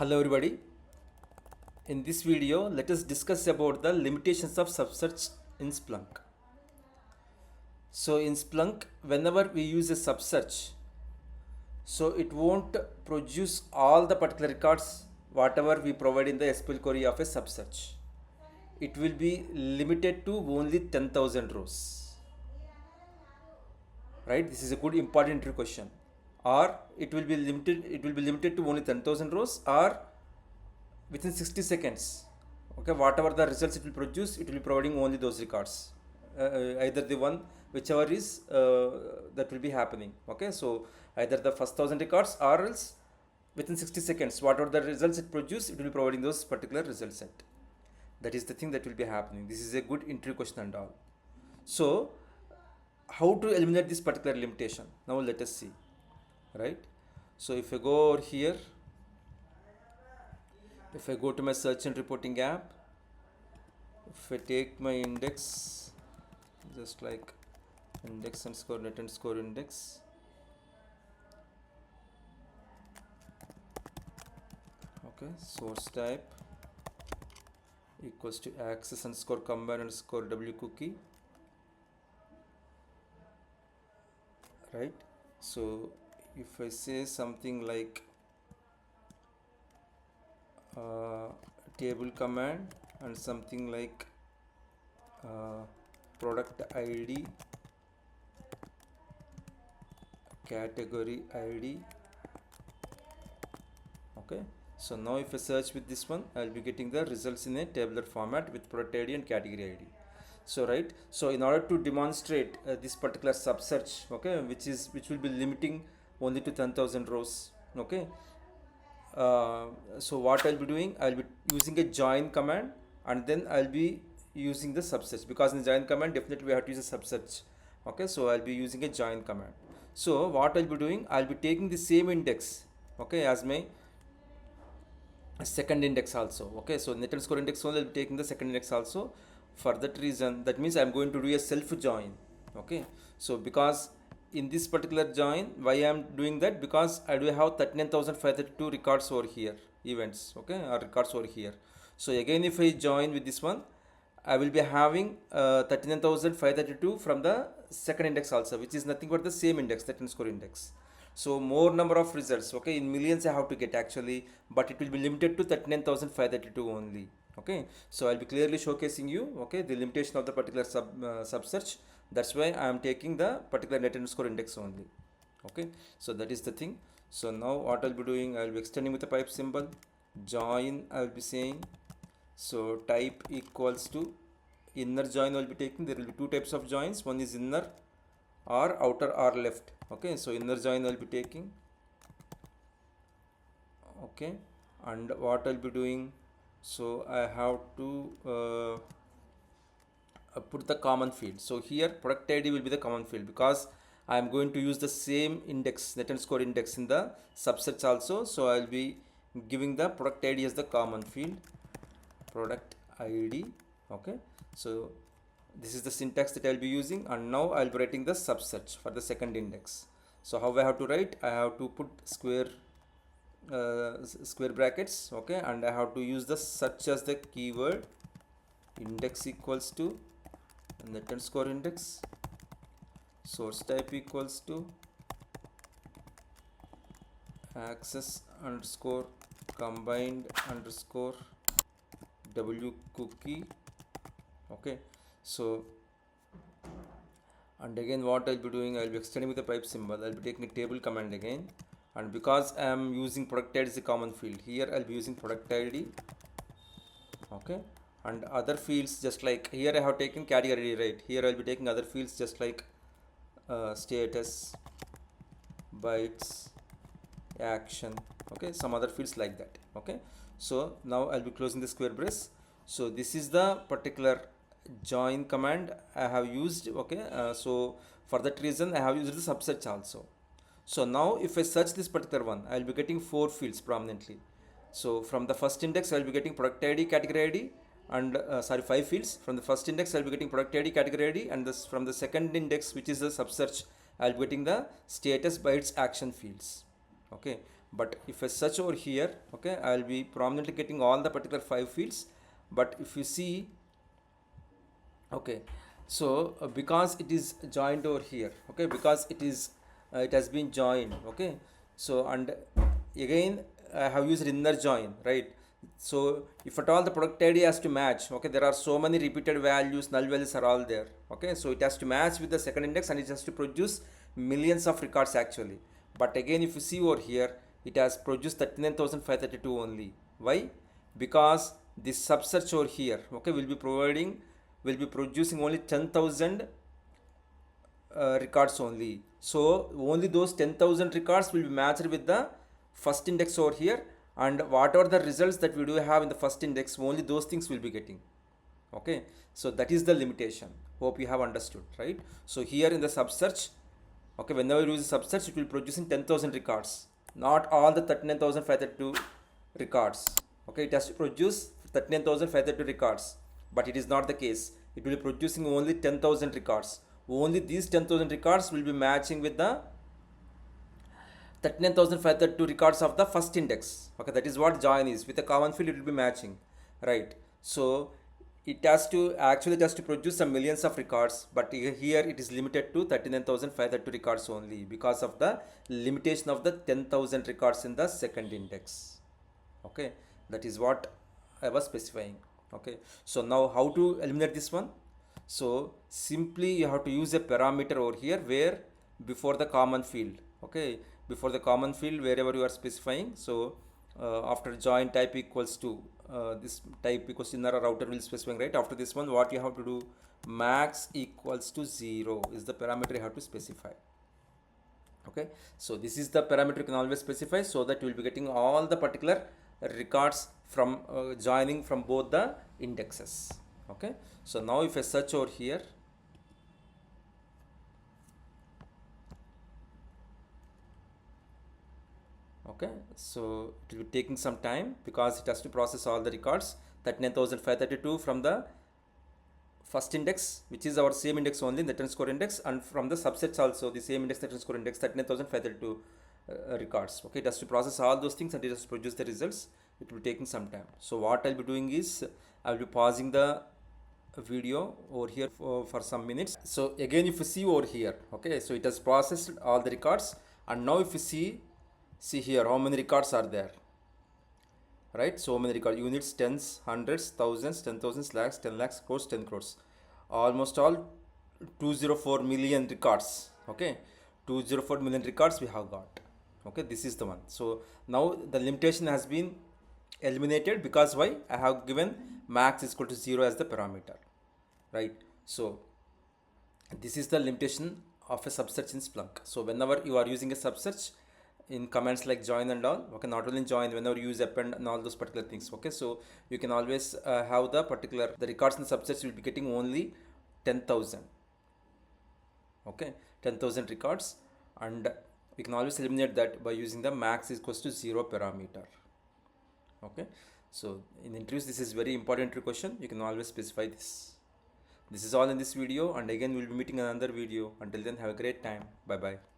Hello everybody. In this video, let us discuss about the limitations of subsearch in Splunk. So in Splunk, whenever we use a subsearch, so it won't produce all the particular records whatever we provide in the SQL query of a subsearch. It will be limited to only 10,000 rows. Right? This is a good important question. Or it will be limited to only 10,000 rows, or within 60 seconds, okay, whatever the results it will produce, it will be providing only those records, either the one whichever is that will be happening. Okay, so either the first 1,000 records, or else within 60 seconds whatever the results it produce, it will be providing those particular result set. That is the thing that will be happening. This is a good interview question and all. So how to eliminate this particular limitation? Now let us see. Right, so if I go over here, if I go to my search and reporting app, if I take my index, just like index underscore net underscore index, okay, source type equals to access underscore combine underscore w cookie, right? So if I say something like table command and something like product ID, category ID, okay, so now if I search with this one, I'll be getting the results in a tabular format with product ID and category ID. So right, so in order to demonstrate this particular subsearch, okay, which will be limiting only to 10,000 rows, okay, so what I'll be doing, I'll be using a join command, and then I'll be using the subsearch, because in the join command definitely we have to use a subsearch. Okay, so I'll be using a join command. So what I'll be doing, I'll be taking the same index, okay, as my second index also. Okay, so net underscore index only, I'll be taking the second index also. For that reason, that means I'm going to do a self join. Okay, so because in this particular join, why I am doing that, because I do have 39,532 records over here, events, okay, or records over here. So again, if I join with this one, I will be having 39,532 from the second index also, which is nothing but the same index, that underscore index. So more number of results, okay, in millions I have to get actually, but it will be limited to 39,532 only. Okay, so I'll be clearly showcasing you, okay, the limitation of the particular subsearch. That's why I am taking the particular net underscore index only. Okay, so that is the thing. So now what I'll be doing, I'll be extending with the pipe symbol, join I'll be saying. So type equals to inner join I'll be taking. There will be two types of joins, one is inner or outer or left. Okay, so inner join I'll be taking. Okay, and what I'll be doing, so I have to put the common field. So here product ID will be the common field, because I am going to use the same index, net underscore index, in the subsets also. So I'll be giving the product ID as the common field, product ID. Okay, so this is the syntax that I'll be using, and now I'll be writing the subsearch for the second index. So how I have to write, I have to put square brackets, okay, and I have to use the search as the keyword, index equals to net underscore index, source type equals to access underscore combined underscore w cookie. Okay, so and again what I'll be doing, I'll be extending with the pipe symbol, I'll be taking a table command again, and because I am using product ID as a common field, here I'll be using product ID. Okay, and other fields, just like here I have taken category ID, right? Here I'll be taking other fields just like status, bytes, action, okay, some other fields like that. Okay, so now I'll be closing the square brace. So this is the particular join command I have used. Okay, so for that reason I have used the subsearch also. So now if I search this particular one, I'll be getting 4 fields prominently. So from the first index I'll be getting product ID, category ID, and 5 fields. From the first index I'll be getting product ID, category ID, and this from the second index, which is the subsearch, I'll be getting the status, bytes, action fields. Okay, But if I search over here, okay, I will be prominently getting all the particular 5 fields. But if you see, okay, so because it is joined over here, okay, because it has been joined, okay, so and again I have used inner join, right? So if at all the product ID has to match, okay, there are so many repeated values, null values are all there, okay, so it has to match with the second index and it has to produce millions of records actually. But again, if you see over here, it has produced 39,532 only. Why? Because this subsearch over here, okay, will be producing only 10,000 records only. So only those 10,000 records will be matched with the first index over here, and whatever the results that we do have in the first index, only those things will be getting. Okay, so that is the limitation. Hope you have understood, right? So here in the subsearch, okay, whenever you use subsearch, it will producing 10,000 records, not all the 39,532 records. Okay, it has to produce 39,532 records, but it is not the case. It will be producing only 10,000 records. Only these 10,000 records will be matching with the 39,532 records of the first index. Okay, that is what join is. With a common field, it will be matching, right? So it has to produce some millions of records, but here it is limited to 39,532 records only because of the limitation of the 10,000 records in the second index. Okay, that is what I was specifying. Okay, so now how to eliminate this one? So simply you have to use a parameter over here where before the common field, okay, before the common field wherever you are specifying. So after join type equals to this type equals to inner router will specifying, right? After this one, what you have to do, max equals to 0 is the parameter you have to specify. Okay, so this is the parameter you can always specify, so that you will be getting all the particular records from joining from both the indexes. Okay, so now if I search over here, okay, so it will be taking some time because it has to process all the records. 39,532 from the first index, which is our same index only, the trend score index, and from the subsets also the same index, the trend score index, 39,532 records. Okay, it has to process all those things and it has to produce the results. It will be taking some time. So what I'll be doing is I'll be pausing the video over here for some minutes. So again, if you see over here, okay, so it has processed all the records, and now if you see here how many records are there, right? So many records, units, tens, hundreds, thousands, 10,000, lakhs, 10 lakhs, crores, 10 crores, almost all 204 million records. Okay, 204 million records we have got. Okay, this is the one. So now the limitation has been eliminated because why? I have given max is equal to 0 as the parameter, right? So this is the limitation of a subsearch in Splunk. So whenever you are using a subsearch in commands like join and all, okay, not only join, whenever you use append and all those particular things, okay, so you can always have the records in the subsearch will be getting only 10,000, okay, 10,000 records, and we can always eliminate that by using the max is equals to 0 parameter. Okay, so in interviews this is very important question. You can always specify this. This is all in this video, and again we'll be meeting another video. Until then, have a great time. Bye bye.